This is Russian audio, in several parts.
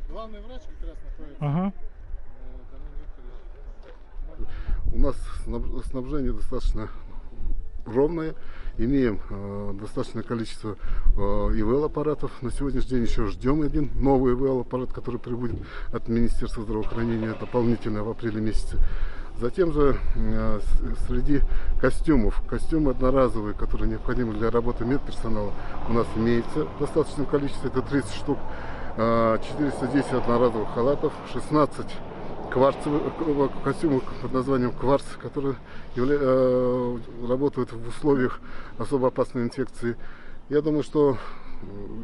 Главный врач как раз находится. Ага. У нас снабжение достаточно ровное. Имеем достаточное количество ИВЛ-аппаратов. На сегодняшний день еще ждем один новый ИВЛ-аппарат, который прибудет от Министерства здравоохранения дополнительно в апреле месяце. Затем же среди костюмов, костюмы одноразовые, которые необходимы для работы медперсонала, у нас имеется в достаточном количестве, это 30 штук, 410 одноразовых халатов, 16 кварцевых костюмов под названием кварц, которые работают в условиях особо опасной инфекции. Я думаю, что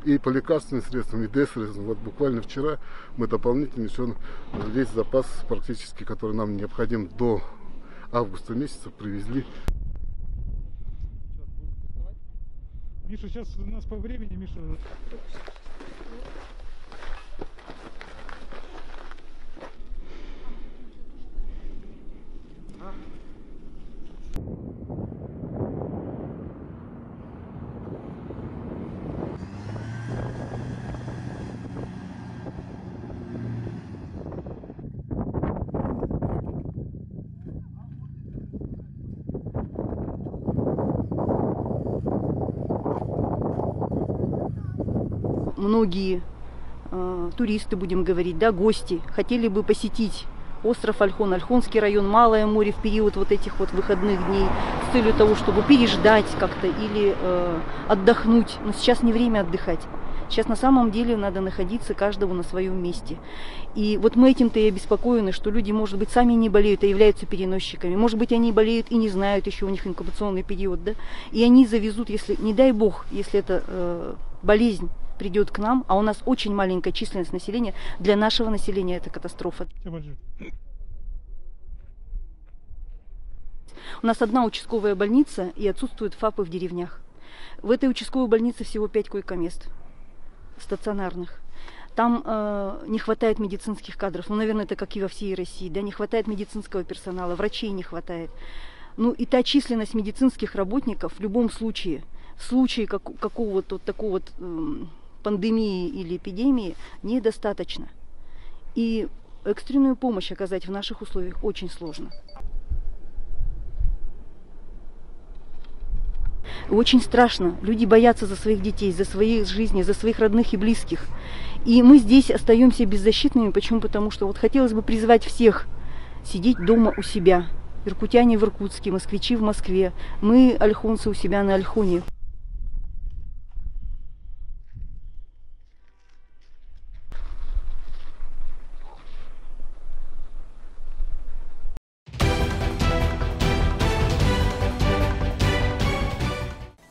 и по лекарственным средствам, и ДЭС-средствам, вот буквально вчера мы дополнительно еще весь запас практически, который нам необходим до августа месяца, привезли. Миша, сейчас у нас по времени, Миша. Многие туристы, будем говорить, да, гости, хотели бы посетить остров Ольхон, Ольхонский район, Малое море в период вот этих вот выходных дней с целью того, чтобы переждать как-то или отдохнуть. Но сейчас не время отдыхать. Сейчас на самом деле надо находиться каждому на своем месте. И вот мы этим-то и обеспокоены, что люди, может быть, сами не болеют, а являются переносчиками. Может быть, они болеют и не знают, еще у них инкубационный период, да? И они завезут, если, не дай бог, если это болезнь придет к нам, а у нас очень маленькая численность населения, для нашего населения это катастрофа. У нас одна участковая больница и отсутствуют ФАПы в деревнях. В этой участковой больнице всего 5 койко-мест стационарных. Там не хватает медицинских кадров, ну, наверное, это как и во всей России, да, не хватает медицинского персонала, врачей не хватает. Ну, и та численность медицинских работников в любом случае, в случае какого-то такого вот пандемии или эпидемии, недостаточно. И экстренную помощь оказать в наших условиях очень сложно. Очень страшно. Люди боятся за своих детей, за свои жизни, за своих родных и близких. И мы здесь остаемся беззащитными. Почему? Потому что вот хотелось бы призвать всех сидеть дома у себя. Иркутяне в Иркутске, москвичи в Москве. Мы, ольхонцы, у себя на Ольхоне.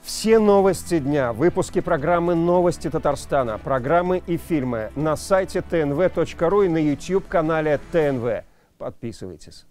Все новости дня, выпуски программы «Новости Татарстана», программы и фильмы на сайте tnv.ru и на YouTube-канале ТНВ. Подписывайтесь.